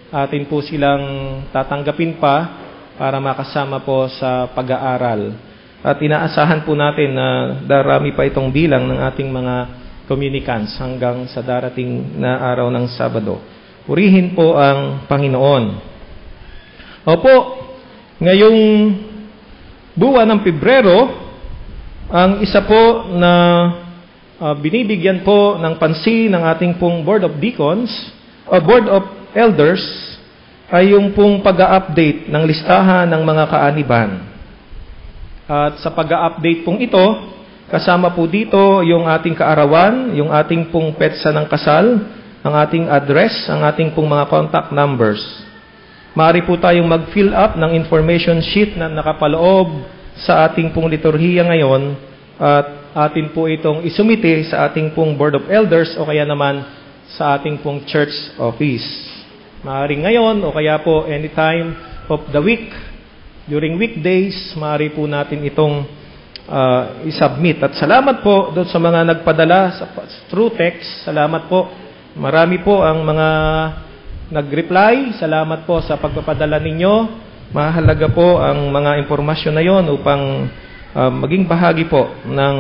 atin po silang tatanggapin pa para makasama po sa pag-aaral. At inaasahan po natin na darami pa itong bilang ng ating mga communicants hanggang sa darating na araw ng Sabado. Purihin po ang Panginoon. Opo, ngayong buwan ng Pebrero, ang isa po na binibigyan po ng pansin ng ating pong Board of Deacons o Board of Elders ay yung pong pag-a-update ng listahan ng mga kaaniban. At sa pag-a-update pong ito, kasama po dito yung ating kaarawan, yung ating pong petsa ng kasal, ang ating address, ang ating pong mga contact numbers. Maaari po tayong mag-fill up ng information sheet na nakapaloob sa ating pong liturhiya ngayon at atin po itong isumite sa ating pong Board of Elders o kaya naman sa ating pong church office. Maaari ngayon o kaya po anytime of the week, during weekdays, maaari po natin itong isubmit. At salamat po doon sa mga nagpadala through text. Salamat po. Marami po ang mga nag-reply. Salamat po sa pagpapadala ninyo. Mahalaga po ang mga impormasyon na yon upang maging bahagi po ng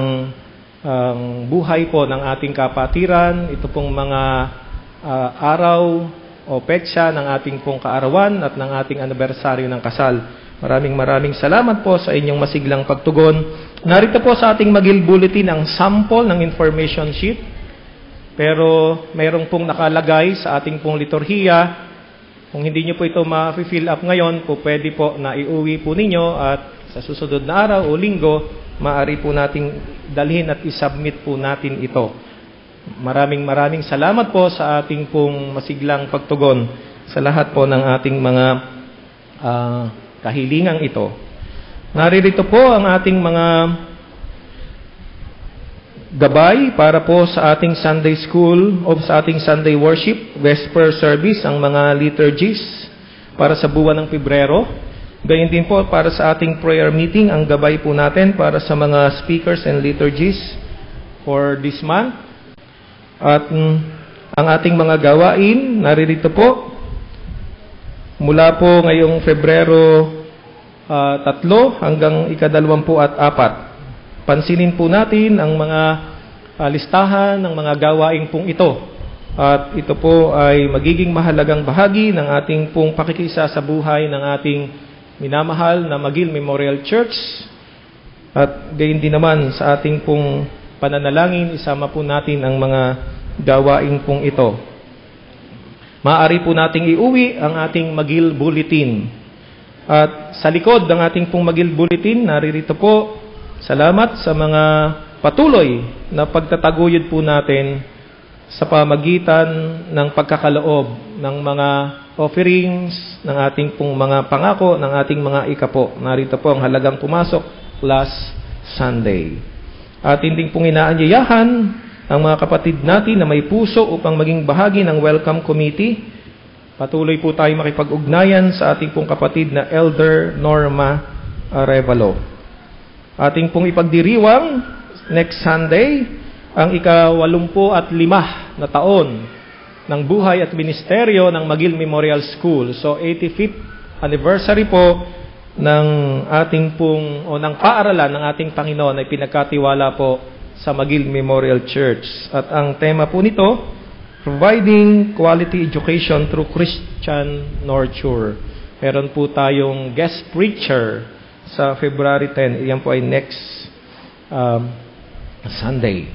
buhay po ng ating kapatiran. Ito pong mga araw o petsa ng ating pong kaarawan at ng ating anibersaryo ng kasal. Maraming salamat po sa inyong masiglang pagtugon. Narito po sa ating Magil Bulletin ang sample ng information sheet. Pero mayroong pong nakalagay sa ating pong liturhiya. Kung hindi nyo po ito ma-fill up ngayon, po pwede po na iuwi po ninyo at sa susunod na araw o linggo, maaari po nating dalhin at isubmit po natin ito. Maraming salamat po sa ating pong masiglang pagtugon sa lahat po ng ating mga kahilingang ito. Naririto po ang ating mga gabay para po sa ating Sunday School o sa ating Sunday Worship, Vesper Service, ang mga liturgies para sa buwan ng Pebrero. Gayun din po para sa ating prayer meeting, ang gabay po natin para sa mga speakers and liturgies for this month. At ang ating mga gawain, naririto po, mula po ngayong Pebrero 3 hanggang ika-24. Pansinin po natin ang mga listahan ng mga gawain pong ito. At ito po ay magiging mahalagang bahagi ng ating pong pakikisa sa buhay ng ating minamahal na Magil Memorial Church. At gayon din naman sa ating pong pananalangin, isama po natin ang mga gawain pong ito. Maaari po nating iuwi ang ating Magil Bulletin. At sa likod ng ating pong Magil Bulletin, naririto po, salamat sa mga patuloy na pagtataguyod po natin sa pamagitan ng pagkakaloob ng mga offerings, ng ating pong mga pangako, ng ating mga ikapo. Narito po ang halagang pumasok last Sunday. At hindi pong inaanyayahan ang mga kapatid natin na may puso upang maging bahagi ng welcome committee. Patuloy po tayo makipag-ugnayan sa ating pong kapatid na Elder Norma Arevalo. Ating pong ipagdiriwang next Sunday ang ika-85 na taon ng buhay at ministeryo ng Magil Memorial School. So 85th anniversary po ng ating pong o ng paaralan ng ating Panginoon ay pinagkatiwala po sa Magil Memorial Church. At ang tema po nito, Providing Quality Education Through Christian Nurture. Meron po tayong guest preacher sa February 10. Iyan po ay next Sunday.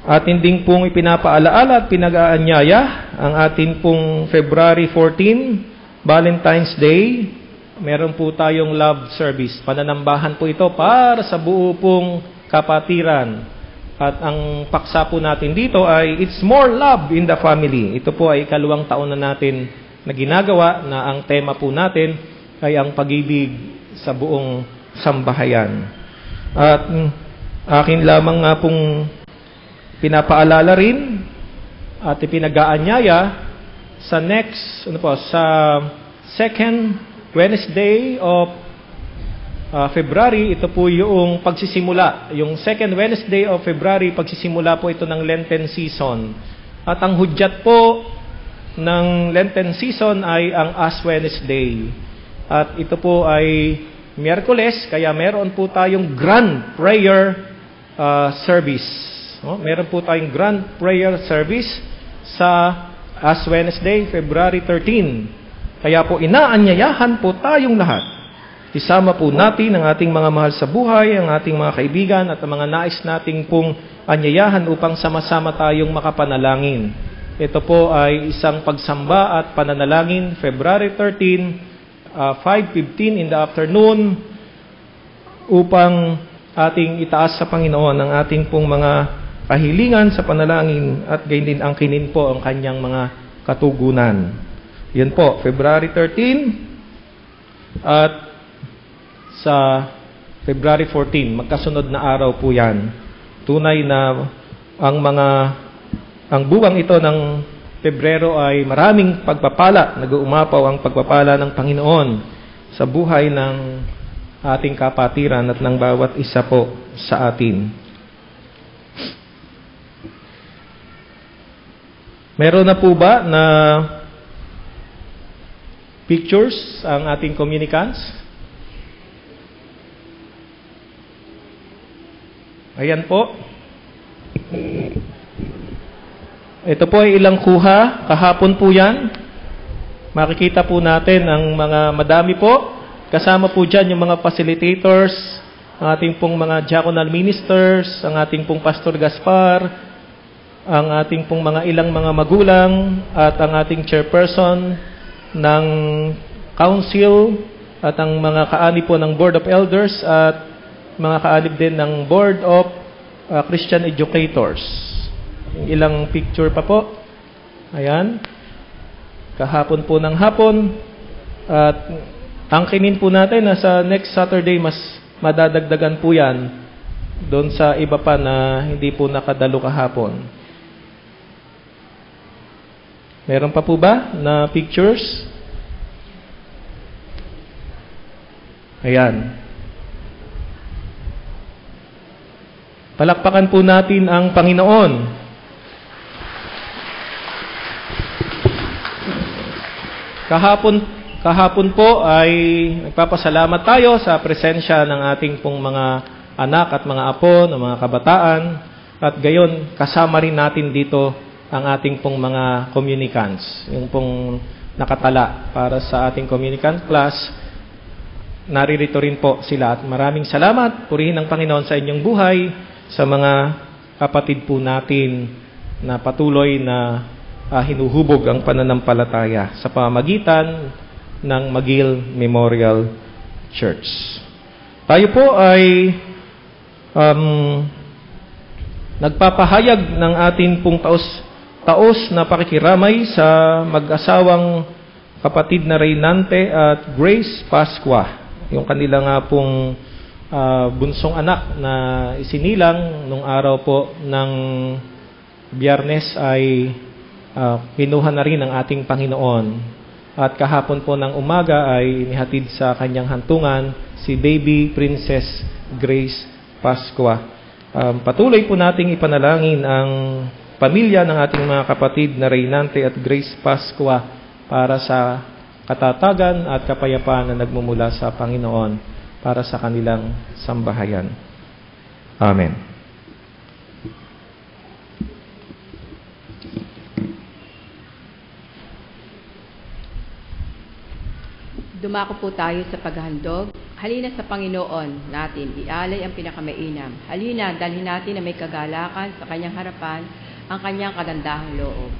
Atin din pong ipinapaalaala at pinag-aanyaya ang atin pong February 14, Valentine's Day. Meron po tayong love service. Pananambahan po ito para sa buo pong kapatiran. At ang paksa po natin dito ay It's More Love in the Family. Ito po ay ika-2 taon na natin na ginagawa na ang tema po natin ay ang pag-ibig sa buong sambahayan. At akin lamang nga pong pinapaalala rin at ipinag-aanyaya sa next, sa second Wednesday of February, ito po yung pagsisimula. Yung second Wednesday of February, pagsisimula po ito ng Lenten season. At ang hudyat po ng Lenten season ay ang Ash Wednesday. At ito po ay Miyerkules, kaya meron po tayong Grand Prayer Service. Meron po tayong Grand Prayer Service sa Ash Wednesday, February 13. Kaya po inaanyayahan po tayong lahat. Isama po natin ang ating mga mahal sa buhay, ang ating mga kaibigan at ang mga nais nating pong anyayahan upang sama-sama tayong makapanalangin. Ito po ay isang pagsamba at pananalangin, February 13, 5:15 in the afternoon, upang ating itaas sa Panginoon ang ating pong mga kahilingan sa panalangin at gayon din angkinin po ang kanyang mga katugunan. Yan po, February 13 at sa February 14, magkasunod na araw po yan. Tunay na ang buwang ito ng Pebrero ay maraming pagpapala, nag-uumapaw ang pagpapala ng Panginoon sa buhay ng ating kapatiran at ng bawat isa po sa atin. Meron na po ba na pictures ang ating communicants? Ayan po. Ito po ay ilang kuha. Kahapon po yan. Makikita po natin ang mga madami po. Kasama po dyan yung mga facilitators, ang ating pong mga diaconal ministers, ang ating pong Pastor Gaspar, ang ating pong mga ilang mga magulang, at ang ating chairperson ng council, at ang mga kaani po ng Board of Elders, at mga kaanib din ng Board of Christian Educators. Ilang picture pa po. Ayan. Kahapon po ng hapon. At angkinin po natin na sa next Saturday mas madadagdagan po yan doon sa iba pa na hindi po nakadalo kahapon. Meron pa po ba na pictures? Ayan. Palakpakan po natin ang Panginoon. Kahapon po ay nagpapasalamat tayo sa presensya ng ating pong mga anak at mga apo, ng mga kabataan. At gayon, kasama rin natin dito ang ating pong mga communicants. Yung pong nakatala para sa ating communicant class. Naririto rin po sila. At maraming salamat. Purihin ang Panginoon sa inyong buhay, sa mga kapatid po natin na patuloy na hinuhubog ang pananampalataya sa pamamagitan ng McGill Memorial Church. Tayo po ay nagpapahayag ng ating pong taos na pakikiramay sa mag-asawang kapatid na Reynante at Grace Pascua. Yung kanila nga pong bunsong anak na isinilang nung araw po ng Biyernes ay kinuha na rin ng ating Panginoon. At kahapon po ng umaga ay inihatid sa kanyang hantungan si Baby Princess Grace Pascua. Patuloy po nating ipanalangin ang pamilya ng ating mga kapatid na Reynante at Grace Pascua para sa katatagan at kapayapaan na nagmumula sa Panginoon para sa kanilang sambahayan. Amen. Dumako po tayo sa paghahandog. Halina sa Panginoon natin, ialay ang pinakamainam. Halina, dalhin natin na may kagalakan sa kanyang harapan ang kanyang kagandahang loob.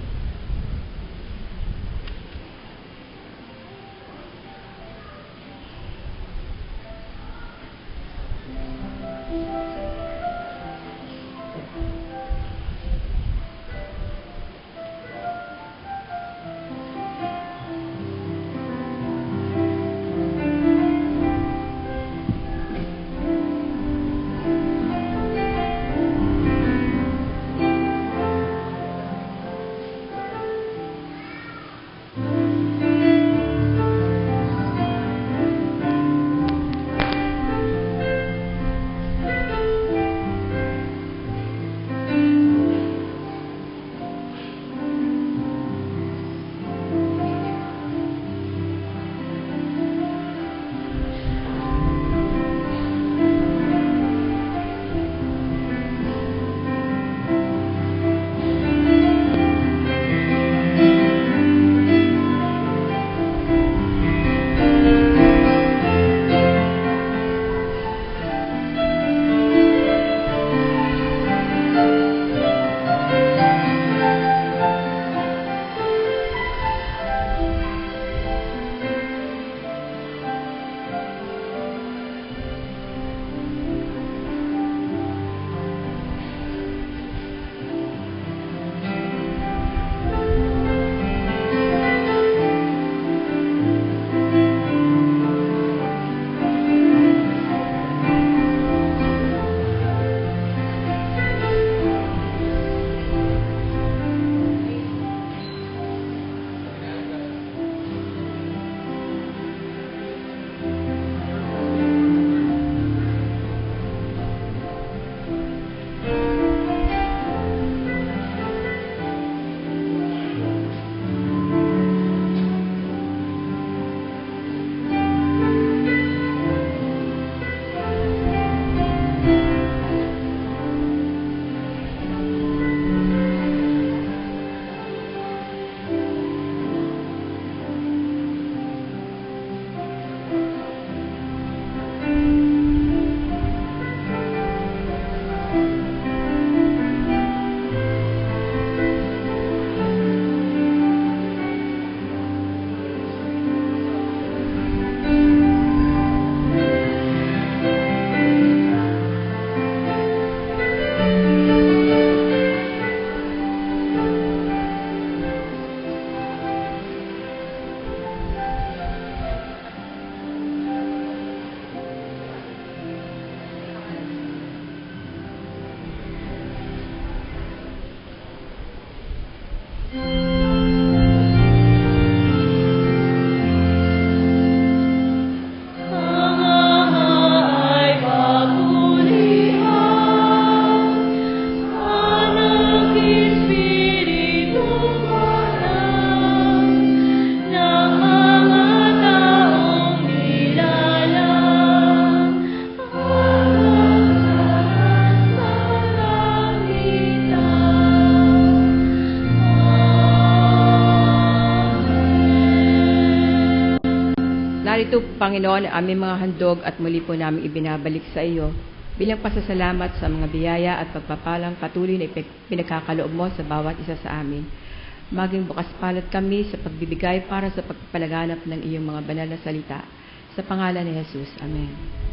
narito, Panginoon, ang aming mga handog at muli po namin ibinabalik sa iyo bilang pasasalamat sa mga biyaya at pagpapalang patuloy na pinagkakaloob mo sa bawat isa sa amin. Maging bukas palad kami sa pagbibigay para sa pagpapalaganap ng iyong mga banal na salita. Sa pangalan ni Jesus. Amen.